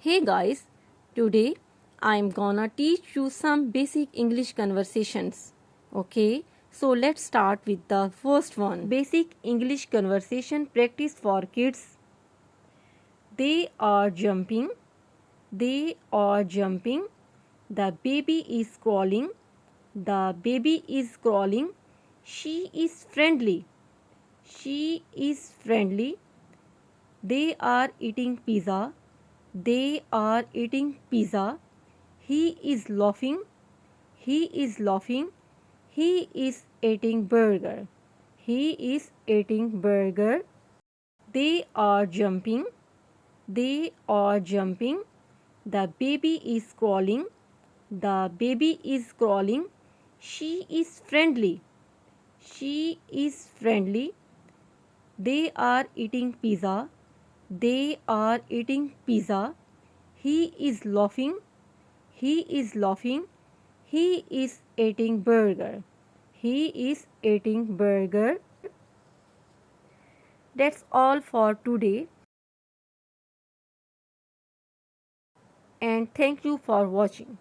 Hey guys, today I'm gonna teach you some basic English conversations. Okay, so let's start with the first one. Basic English conversation practice for kids. They are jumping. They are jumping. The baby is crawling. The baby is crawling. She is friendly. She is friendly. They are eating pizza. They are eating pizza. He is laughing. He is laughing. He is eating burger. He is eating burger. They are jumping. They are jumping. The baby is crawling. The baby is crawling. She is friendly. She is friendly. They are eating pizza. They are eating pizza. He is laughing. He is laughing. He is eating burger. He is eating burger. That's all for today. And thank you for watching.